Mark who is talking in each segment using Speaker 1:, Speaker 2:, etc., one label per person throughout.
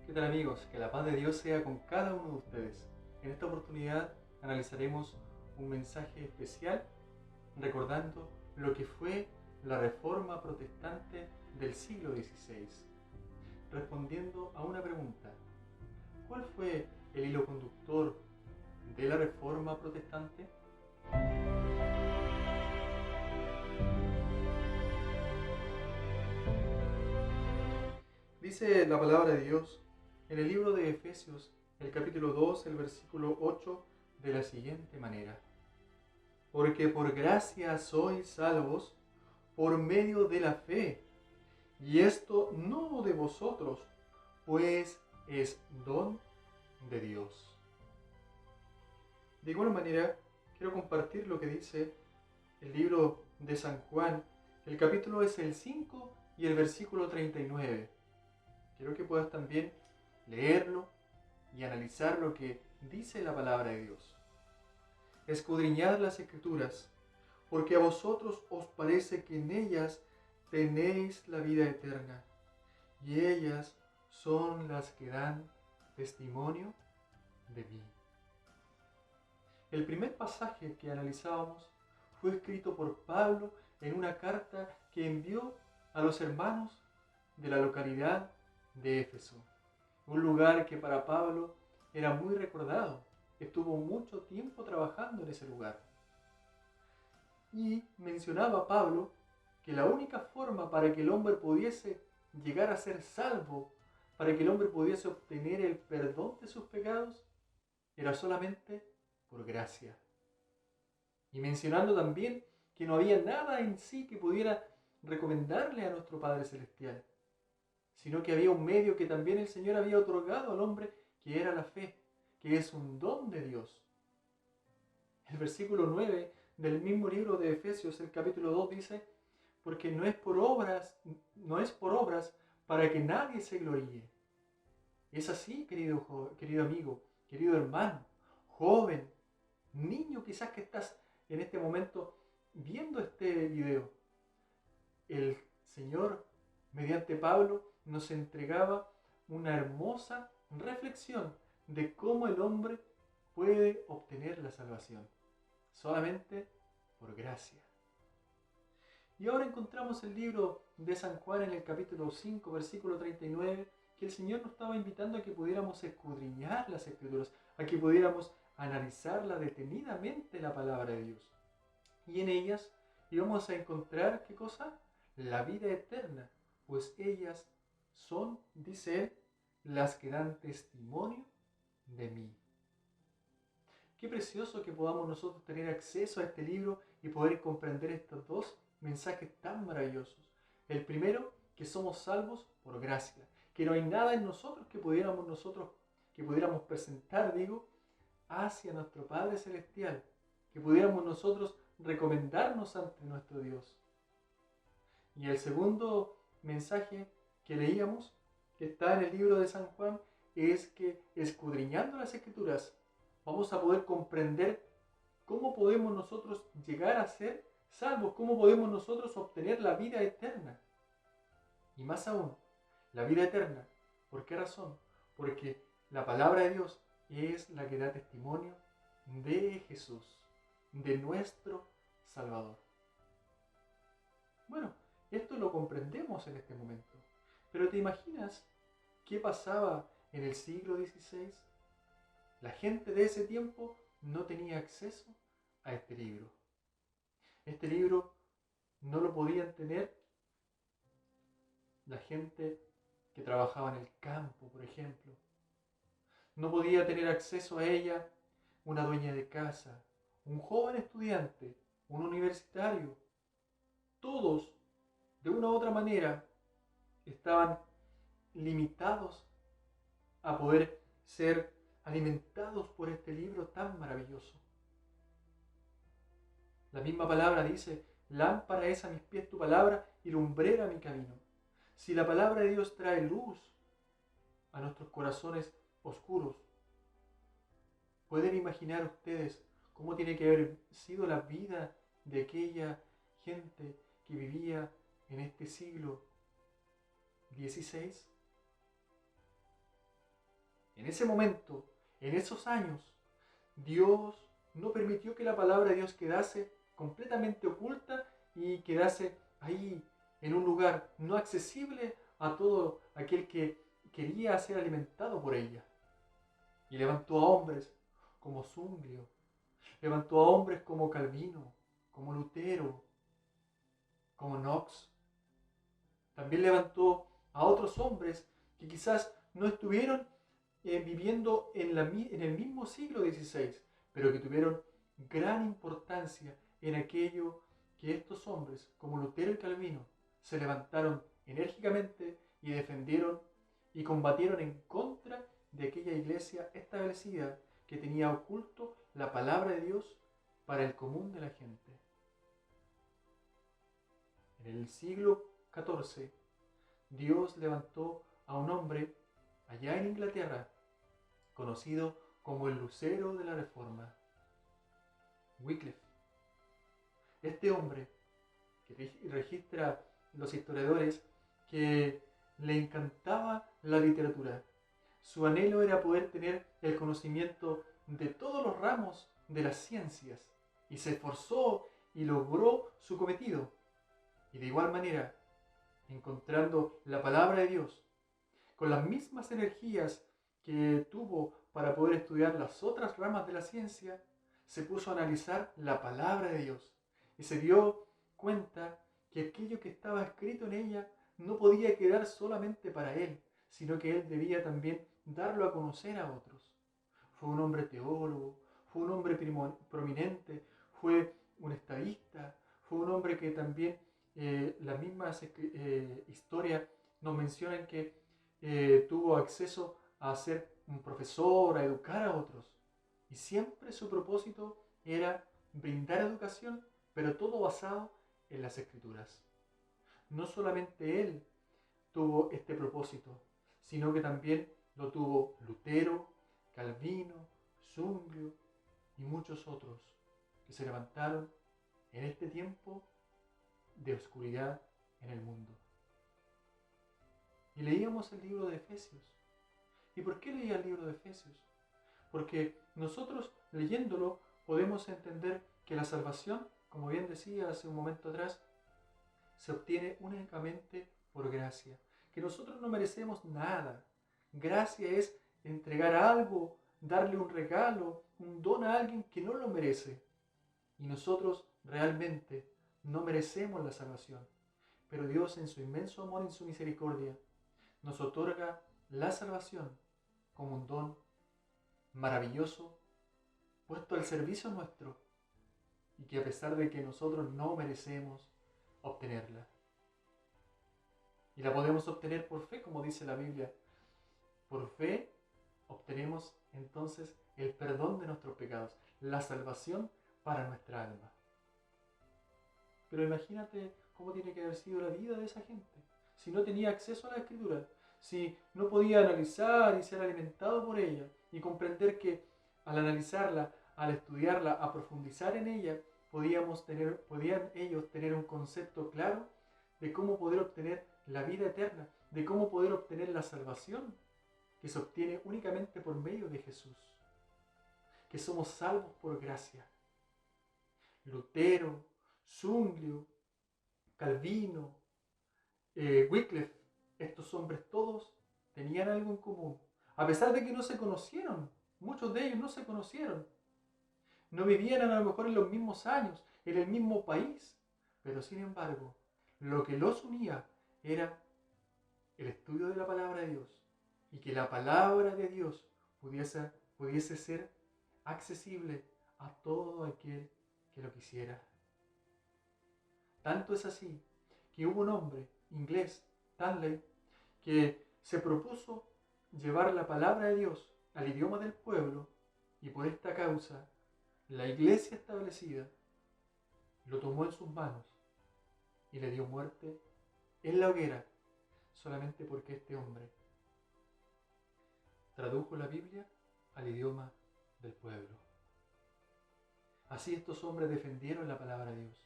Speaker 1: ¿Qué tal amigos? Que la paz de Dios sea con cada uno de ustedes. En esta oportunidad analizaremos un mensaje especial recordando lo que fue la Reforma Protestante del siglo XVI, respondiendo a una pregunta: ¿cuál fue el hilo conductor de la Reforma Protestante? Dice la palabra de Dios en el libro de Efesios, el capítulo 2, el versículo 8, de la siguiente manera: porque por gracia sois salvos por medio de la fe, y esto no de vosotros, pues es don de Dios. De igual manera, quiero compartir lo que dice el libro de San Juan. El capítulo es el 5 y el versículo 39. Quiero que puedas también leerlo y analizar lo que dice la palabra de Dios. Escudriñad las Escrituras, porque a vosotros os parece que en ellas tenéis la vida eterna, y ellas son las que dan testimonio de mí. El primer pasaje que analizábamos fue escrito por Pablo en una carta que envió a los hermanos de la localidad de Éfeso, un lugar que para Pablo era muy recordado. Estuvo mucho tiempo trabajando en ese lugar. Y mencionaba Pablo que la única forma para que el hombre pudiese llegar a ser salvo, para que el hombre pudiese obtener el perdón de sus pecados, era solamente por gracia. Y mencionando también que no había nada en sí que pudiera recomendarle a nuestro Padre Celestial, sino que había un medio que también el Señor había otorgado al hombre, que era la fe, que es un don de Dios. El versículo 9 del mismo libro de Efesios, el capítulo 2, dice: porque no es por obras para que nadie se gloríe. Es así, querido amigo, querido hermano, joven, niño quizás que estás en este momento viendo este video. El Señor, mediante Pablo, nos entregaba una hermosa reflexión de cómo el hombre puede obtener la salvación. Solamente por gracia. Y ahora encontramos el libro de San Juan en el capítulo 5, versículo 39, que el Señor nos estaba invitando a que pudiéramos escudriñar las Escrituras, a que pudiéramos analizarla detenidamente, la palabra de Dios. Y en ellas íbamos a encontrar, ¿qué cosa? La vida eterna, pues ellas son, dice él, las que dan testimonio de mí. Qué precioso que podamos nosotros tener acceso a este libro y poder comprender estos dos mensajes tan maravillosos. El primero, que somos salvos por gracia, que no hay nada en nosotros que pudiéramos presentar, hacia nuestro Padre Celestial, que pudiéramos nosotros recomendarnos ante nuestro Dios. Y el segundo mensaje que leíamos, que está en el libro de San Juan, es que escudriñando las Escrituras vamos a poder comprender cómo podemos nosotros llegar a ser salvos, cómo podemos nosotros obtener la vida eterna. Y más aún, la vida eterna. ¿Por qué razón? Porque la palabra de Dios es la que da testimonio de Jesús, de nuestro Salvador. Bueno, esto lo comprendemos en este momento. Pero ¿te imaginas qué pasaba en el siglo XVI? La gente de ese tiempo no tenía acceso a este libro. Este libro no lo podían tener la gente que trabajaba en el campo, por ejemplo. No podía tener acceso a ella una dueña de casa, un joven estudiante, un universitario. Todos, de una u otra manera, estaban limitados a poder ser alimentados por este libro tan maravilloso. La misma palabra dice: lámpara es a mis pies tu palabra y lumbrera mi camino. Si la palabra de Dios trae luz a nuestros corazones oscuros, ¿pueden imaginar ustedes cómo tiene que haber sido la vida de aquella gente que vivía en este siglo XVI? En ese momento, en esos años, Dios no permitió que la palabra de Dios quedase completamente oculta y quedase ahí en un lugar no accesible a todo aquel que quería ser alimentado por ella. Y levantó a hombres como Zwinglio, levantó a hombres como Calvino, como Lutero, como Knox. También levantó a otros hombres que quizás no estuvieron viviendo en el mismo siglo XVI, pero que tuvieron gran importancia en aquello que estos hombres, como Lutero y Calvino, se levantaron enérgicamente y defendieron y combatieron en contra de aquella iglesia establecida que tenía oculto la palabra de Dios para el común de la gente. En el siglo XIV, Dios levantó a un hombre allá en Inglaterra, conocido como el lucero de la Reforma, Wycliffe. Este hombre, que registra los historiadores, que le encantaba la literatura. Su anhelo era poder tener el conocimiento de todos los ramos de las ciencias, y se esforzó y logró su cometido. Y de igual manera, encontrando la palabra de Dios, con las mismas energías que tuvo para poder estudiar las otras ramas de la ciencia, se puso a analizar la palabra de Dios y se dio cuenta que aquello que estaba escrito en ella no podía quedar solamente para él, sino que él debía también darlo a conocer a otros. Fue un hombre teólogo, fue un hombre prominente, fue un estadista, fue un hombre que también las mismas historias nos mencionan que tuvo acceso a ser un profesor, a educar a otros. Y siempre su propósito era brindar educación, pero todo basado en las escrituras. No solamente él tuvo este propósito, sino que también lo tuvo Lutero, Calvino, Zwinglio y muchos otros que se levantaron en este tiempo de oscuridad en el mundo. Y leíamos el libro de Efesios. ¿Y por qué leía el libro de Efesios? Porque nosotros leyéndolo podemos entender que la salvación, como bien decía hace un momento atrás, se obtiene únicamente por gracia, que nosotros no merecemos nada. Gracia es entregar algo, darle un regalo, un don a alguien que no lo merece. Y nosotros realmente no merecemos la salvación. Pero Dios en su inmenso amor y en su misericordia nos otorga la salvación como un don maravilloso puesto al servicio nuestro y que a pesar de que nosotros no merecemos obtenerla. Y la podemos obtener por fe, como dice la Biblia. Por fe obtenemos entonces el perdón de nuestros pecados, la salvación para nuestra alma. Pero imagínate cómo tiene que haber sido la vida de esa gente, si no tenía acceso a la Escritura, si no podía analizar y ser alimentado por ella y comprender que al analizarla, al estudiarla, a profundizar en ella, podían ellos tener un concepto claro de cómo poder obtener la vida eterna, de cómo poder obtener la salvación que se obtiene únicamente por medio de Jesús, que somos salvos por gracia. Lutero, Zwinglio, Calvino, Wycliffe, estos hombres todos tenían algo en común, a pesar de que no se conocieron, muchos de ellos no se conocieron, no vivían a lo mejor en los mismos años, en el mismo país, pero sin embargo, lo que los unía era el estudio de la palabra de Dios y que la palabra de Dios pudiese ser accesible a todo aquel que lo quisiera. Tanto es así que hubo un hombre inglés, Stanley, que se propuso llevar la palabra de Dios al idioma del pueblo y por esta causa la iglesia establecida lo tomó en sus manos y le dio muerte en la hoguera solamente porque este hombre tradujo la Biblia al idioma del pueblo. Así estos hombres defendieron la palabra de Dios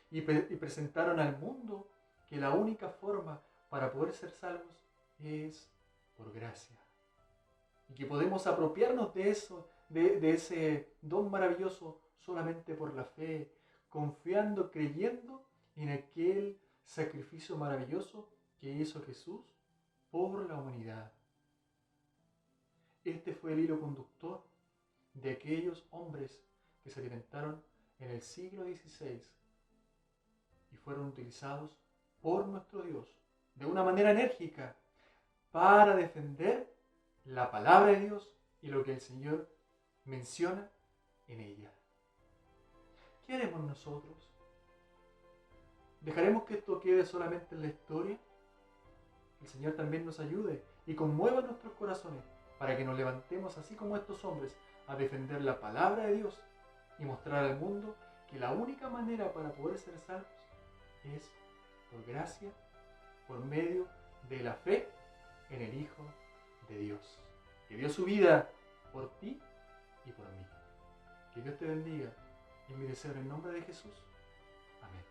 Speaker 1: y presentaron al mundo que la única forma para poder ser salvos es por gracia. y que podemos apropiarnos de eso, de ese don maravilloso solamente por la fe, confiando, creyendo en aquel sacrificio maravilloso que hizo Jesús por la humanidad. Este fue el hilo conductor de aquellos hombres que se alimentaron en el siglo XVI y fueron utilizados por nuestro Dios de una manera enérgica para defender la palabra de Dios y lo que el Señor menciona en ella. ¿Qué haremos nosotros? ¿Dejaremos que esto quede solamente en la historia? El Señor también nos ayude y conmueva nuestros corazones para que nos levantemos así como estos hombres a defender la palabra de Dios y mostrar al mundo que la única manera para poder ser salvos es por gracia, por medio de la fe en el Hijo de Dios, que dio su vida por ti y por mí. Que Dios te bendiga y mi deseo en el nombre de Jesús. Amén.